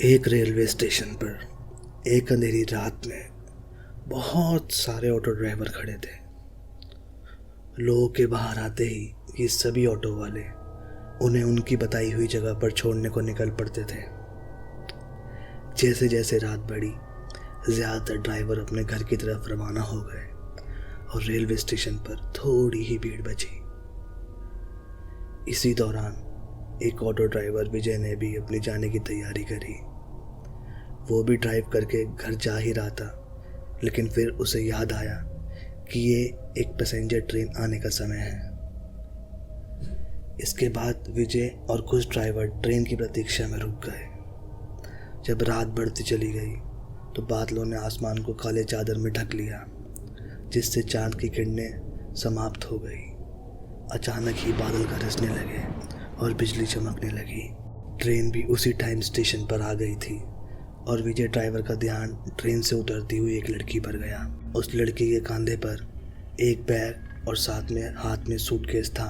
एक railway station पर एक अंधेरी रात में बहुत सारे ऑटो ड्राइवर खड़े थे। लोगों के बाहर आते ही ये सभी ऑटो वाले उन्हें उनकी बताई हुई जगह पर छोड़ने को निकल पड़ते थे। जैसे जैसे रात बढ़ी, ज़्यादातर ड्राइवर अपने घर की तरफ रवाना हो गए और रेलवे स्टेशन पर थोड़ी ही भीड़ बची। इसी दौरान एक ऑटो ड्राइवर विजय ने भी अपनी जाने की तैयारी करी। वो भी ड्राइव करके घर जा ही रहा था, लेकिन फिर उसे याद आया कि ये एक पैसेंजर ट्रेन आने का समय है। इसके बाद विजय और कुछ ड्राइवर ट्रेन की प्रतीक्षा में रुक गए। जब रात बढ़ती चली गई तो बादलों ने आसमान को काले चादर में ढक लिया, जिससे चांद की किरणें समाप्त हो गई। अचानक ही बादल गरजने लगे और बिजली चमकने लगी। ट्रेन भी उसी टाइम स्टेशन पर आ गई थी और विजय ड्राइवर का ध्यान ट्रेन से उतरती हुई एक लड़की पर गया। उस लड़की के कंधे पर एक बैग और साथ में हाथ में सूटकेस था।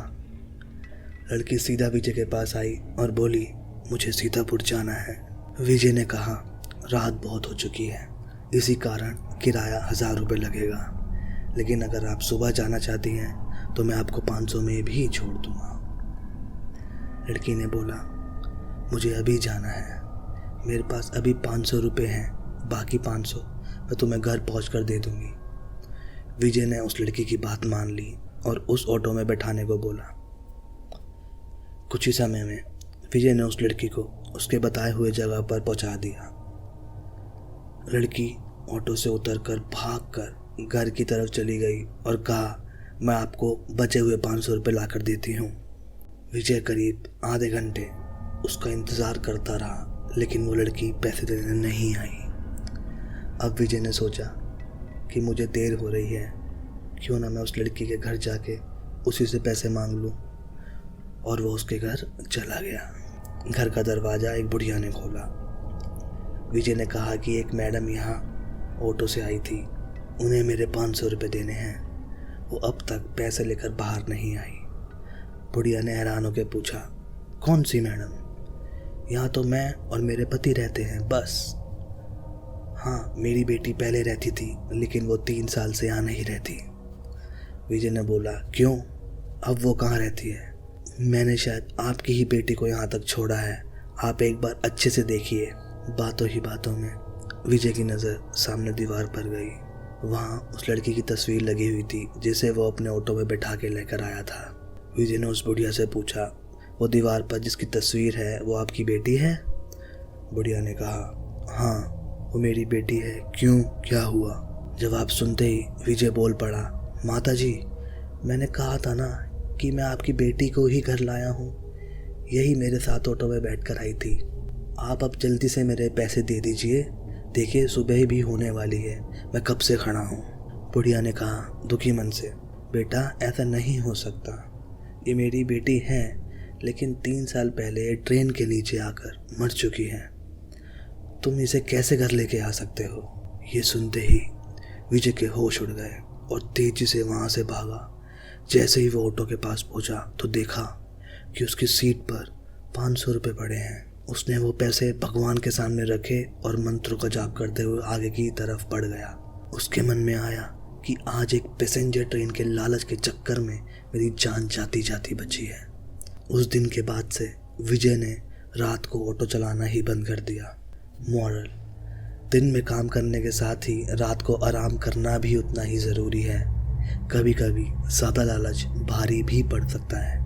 लड़की सीधा विजय के पास आई और बोली, मुझे सीतापुर जाना है। विजय ने कहा, रात बहुत हो चुकी है, इसी कारण किराया 1000 रुपये लगेगा, लेकिन अगर आप सुबह जाना चाहती हैं तो मैं आपको 500 में भी छोड़ दूँगा। लड़की ने बोला, मुझे अभी जाना है, मेरे पास अभी 500 रुपये हैं, बाकी 500 मैं तुम्हें घर पहुँच कर दे दूँगी। विजय ने उस लड़की की बात मान ली और उस ऑटो में बैठाने को बोला। कुछ ही समय में विजय ने उस लड़की को उसके बताए हुए जगह पर पहुँचा दिया। लड़की ऑटो से उतरकर भागकर घर की तरफ चली गई और कहा, मैं आपको बचे हुए 500 रुपये ला कर देती हूँ। विजय करीब आधे घंटे उसका इंतज़ार करता रहा, लेकिन वो लड़की पैसे देने नहीं आई। अब विजय ने सोचा कि मुझे देर हो रही है, क्यों ना मैं उस लड़की के घर जाके उसी से पैसे मांग लूँ। और वो उसके घर चला गया। घर का दरवाज़ा एक बुढ़िया ने खोला। विजय ने कहा कि एक मैडम यहाँ ऑटो से आई थी, उन्हें मेरे 500 रुपये देने हैं, वो अब तक पैसे लेकर बाहर नहीं आई। बुढ़िया ने हैरान होकर पूछा, कौन सी मैडम? यहाँ तो मैं और मेरे पति रहते हैं, बस। हाँ, मेरी बेटी पहले रहती थी, लेकिन वो 3 साल से यहाँ नहीं रहती। विजय ने बोला, क्यों, अब वो कहाँ रहती है? मैंने शायद आपकी ही बेटी को यहाँ तक छोड़ा है, आप एक बार अच्छे से देखिए। बातों ही बातों में विजय की नज़र सामने दीवार पर गई। वहाँ उस लड़की की तस्वीर लगी हुई थी, जिसे वो अपने ऑटो में बैठा के लेकर आया था। विजय ने उस बुढ़िया से पूछा, वो दीवार पर जिसकी तस्वीर है वो आपकी बेटी है? बुढ़िया ने कहा, हाँ, वो मेरी बेटी है। क्यों, क्या हुआ? जवाब सुनते ही विजय बोल पड़ा, माता जी, मैंने कहा था ना कि मैं आपकी बेटी को ही घर लाया हूँ, यही मेरे साथ ऑटो में बैठ कर आई थी। आप अब जल्दी से मेरे पैसे दे दीजिए, देखिए सुबह भी होने वाली है, मैं कब से खड़ा हूँ। बुढ़िया ने कहा दुखी मन से, बेटा ऐसा नहीं हो सकता, ये मेरी बेटी है, लेकिन 3 साल पहले ट्रेन के नीचे आकर मर चुकी है, तुम इसे कैसे घर लेके आ सकते हो? ये सुनते ही विजय के होश उड़ गए और तेजी से वहाँ से भागा। जैसे ही वो ऑटो के पास पहुँचा तो देखा कि उसकी सीट पर 500 रुपये पड़े हैं। उसने वो पैसे भगवान के सामने रखे और मंत्रों का जाप करते हुए आगे की तरफ बढ़ गया। उसके मन में आया कि आज एक पैसेंजर ट्रेन के लालच के चक्कर में मेरी जान जाती जाती बची है। उस दिन के बाद से विजय ने रात को ऑटो चलाना ही बंद कर दिया। मॉरल, दिन में काम करने के साथ ही रात को आराम करना भी उतना ही ज़रूरी है। कभी कभी ज़्यादा लालच भारी भी पड़ सकता है।